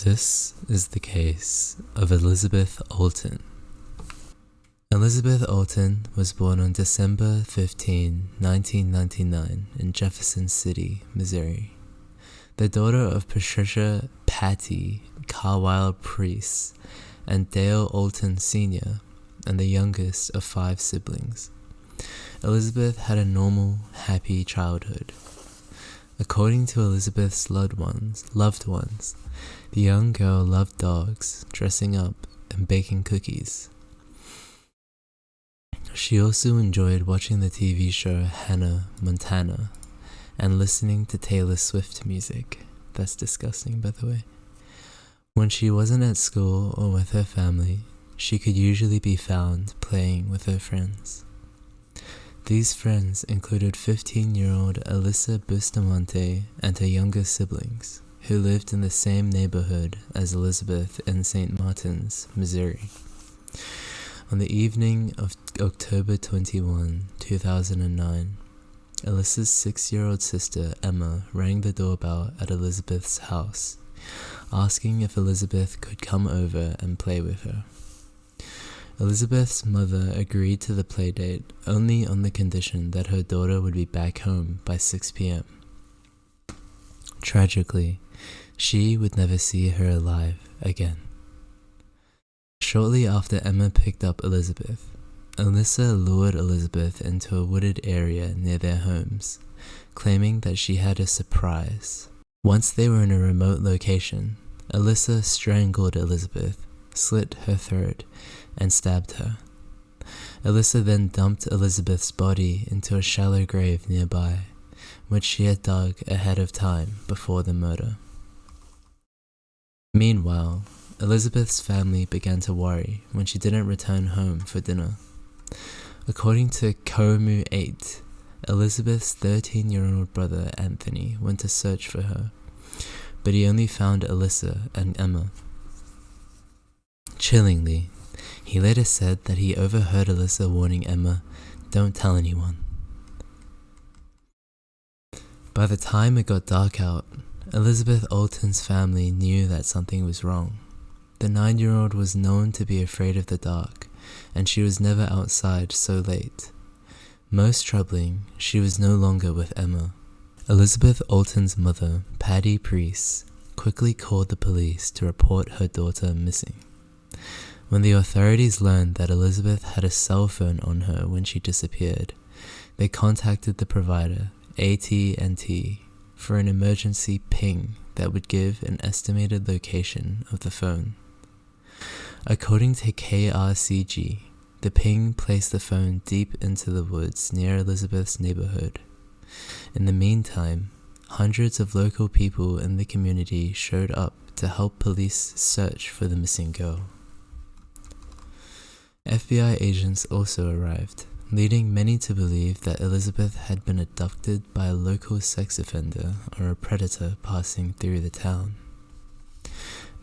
This is the case of Elizabeth Olten. Elizabeth Olten was born on December 15, 1999 in Jefferson City, Missouri. The daughter of Patricia Patty Carwile Priest and Dale Olten Sr., and the youngest of 5 siblings. Elizabeth had a normal, happy childhood. According to Elizabeth's loved ones, the young girl loved dogs, dressing up, and baking cookies. She also enjoyed watching the TV show Hannah Montana and listening to Taylor Swift music. That's disgusting, by the way. When she wasn't at school or with her family, she could usually be found playing with her friends. These friends included 15-year-old Alyssa Bustamante and her younger siblings, who lived in the same neighborhood as Elizabeth in St. Martins, Missouri. On the evening of October 21, 2009, Alyssa's 6-year-old sister Emma rang the doorbell at Elizabeth's house, asking if Elizabeth could come over and play with her. Elizabeth's mother agreed to the playdate only on the condition that her daughter would be back home by 6 p.m. Tragically, she would never see her alive again. Shortly after Emma picked up Elizabeth, Alyssa lured Elizabeth into a wooded area near their homes, claiming that she had a surprise. Once they were in a remote location, Alyssa strangled Elizabeth, slit her throat, and stabbed her. Alyssa then dumped Elizabeth's body into a shallow grave nearby, which she had dug ahead of time before the murder. Meanwhile, Elizabeth's family began to worry when she didn't return home for dinner. According to Komu 8, Elizabeth's 13-year-old brother Anthony went to search for her, but he only found Alyssa and Emma. Chillingly, he later said that he overheard Alyssa warning Emma, "Don't tell anyone." By the time it got dark out, Elizabeth Olten's family knew that something was wrong. The 9-year-old was known to be afraid of the dark, and she was never outside so late. Most troubling, she was no longer with Emma. Elizabeth Olten's mother, Patty Priest, quickly called the police to report her daughter missing. When the authorities learned that Elizabeth had a cell phone on her when she disappeared, they contacted the provider, AT&T, for an emergency ping that would give an estimated location of the phone. According to KRCG, the ping placed the phone deep into the woods near Elizabeth's neighborhood. In the meantime, hundreds of local people in the community showed up to help police search for the missing girl. FBI agents also arrived, leading many to believe that Elizabeth had been abducted by a local sex offender or a predator passing through the town.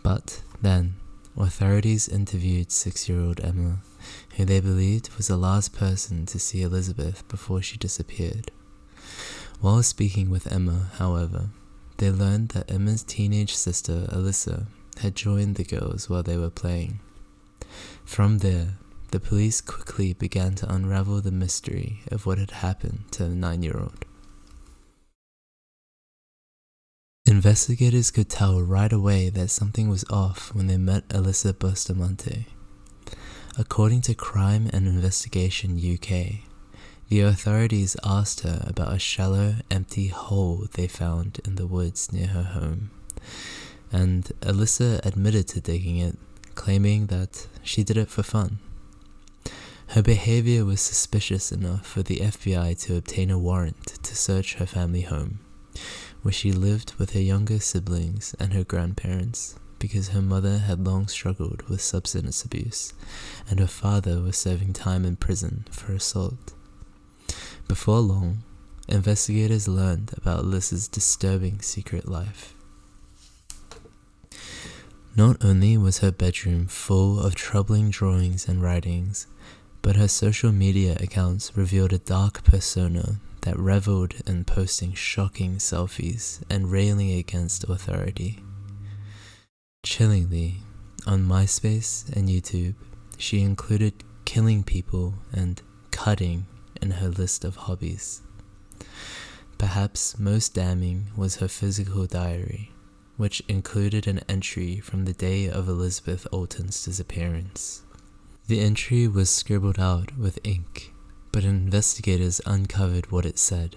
But then, authorities interviewed 6-year-old Emma, who they believed was the last person to see Elizabeth before she disappeared. While speaking with Emma, however, they learned that Emma's teenage sister, Alyssa, had joined the girls while they were playing. From there, the police quickly began to unravel the mystery of what had happened to the 9-year-old. Investigators could tell right away that something was off when they met Alyssa Bustamante. According to Crime and Investigation UK, the authorities asked her about a shallow, empty hole they found in the woods near her home, and Alyssa admitted to digging it, claiming that she did it for fun. Her behavior was suspicious enough for the FBI to obtain a warrant to search her family home, where she lived with her younger siblings and her grandparents, because her mother had long struggled with substance abuse, and her father was serving time in prison for assault. Before long, investigators learned about Alyssa's disturbing secret life. Not only was her bedroom full of troubling drawings and writings, but her social media accounts revealed a dark persona that reveled in posting shocking selfies and railing against authority. Chillingly, on MySpace and YouTube, she included killing people and cutting in her list of hobbies. Perhaps most damning was her physical diary, which included an entry from the day of Elizabeth Olten's disappearance. The entry was scribbled out with ink, but investigators uncovered what it said.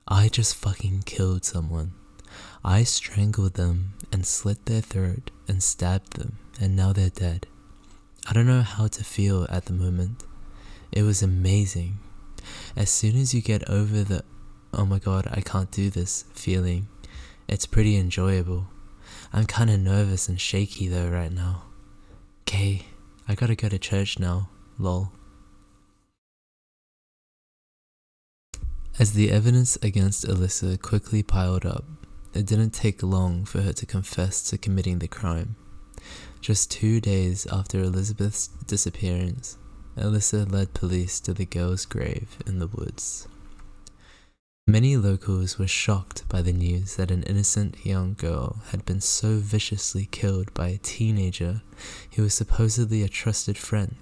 "I just fucking killed someone. I strangled them and slit their throat and stabbed them, and now they're dead. I don't know how to feel at the moment. It was amazing. As soon as you get over the, oh my god, I can't do this feeling, it's pretty enjoyable. I'm kinda nervous and shaky though right now. Okay, I gotta go to church now, lol." As the evidence against Alyssa quickly piled up, it didn't take long for her to confess to committing the crime. Just 2 days after Elizabeth's disappearance, Alyssa led police to the girl's grave in the woods. Many locals were shocked by the news that an innocent young girl had been so viciously killed by a teenager who was supposedly a trusted friend.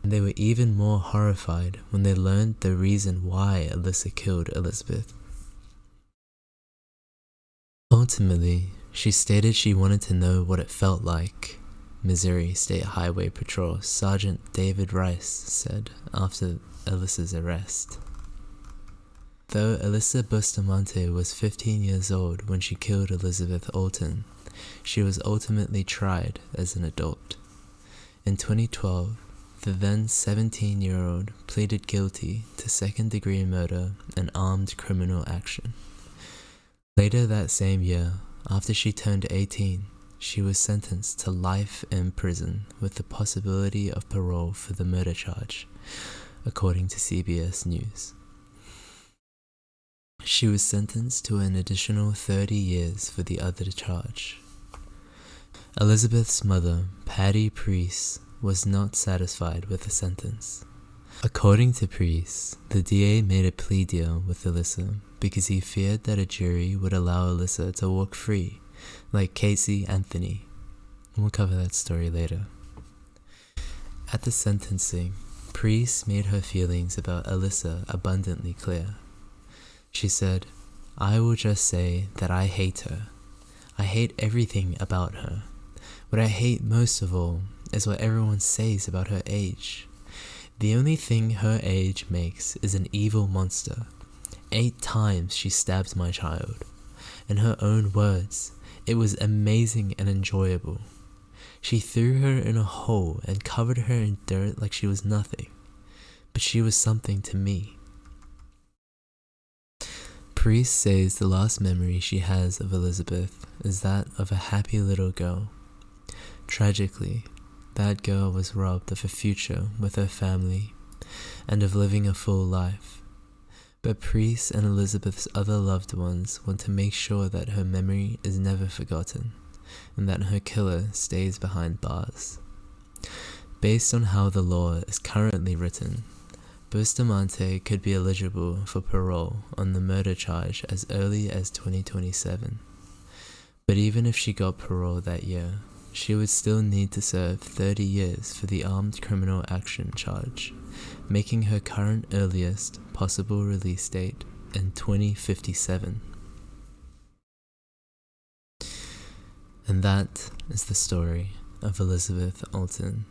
And they were even more horrified when they learned the reason why Alyssa killed Elizabeth. Ultimately, she stated she wanted to know what it felt like, Missouri State Highway Patrol Sergeant David Rice said after Alyssa's arrest. Though Alyssa Bustamante was 15 years old when she killed Elizabeth Olten, she was ultimately tried as an adult. In 2012, the then 17-year-old pleaded guilty to second-degree murder and armed criminal action. Later that same year, after she turned 18, she was sentenced to life in prison with the possibility of parole for the murder charge, according to CBS News. She was sentenced to an additional 30 years for the other charge. Elizabeth's mother, Patty Priest, was not satisfied with the sentence. According to Priest, the DA made a plea deal with Alyssa because he feared that a jury would allow Alyssa to walk free, like Casey Anthony. We'll cover that story later. At the sentencing, Priest made her feelings about Alyssa abundantly clear. She said, "I will just say that I hate her. I hate everything about her. What I hate most of all is what everyone says about her age. The only thing her age makes is an evil monster. 8 times she stabbed my child. In her own words, it was amazing and enjoyable. She threw her in a hole and covered her in dirt like she was nothing. But she was something to me." Priest says the last memory she has of Elizabeth is that of a happy little girl. Tragically, that girl was robbed of a future with her family and of living a full life. But Priest and Elizabeth's other loved ones want to make sure that her memory is never forgotten and that her killer stays behind bars. Based on how the law is currently written, Bustamante could be eligible for parole on the murder charge as early as 2027. But even if she got parole that year, she would still need to serve 30 years for the armed criminal action charge, making her current earliest possible release date in 2057. And that is the story of Elizabeth Olten.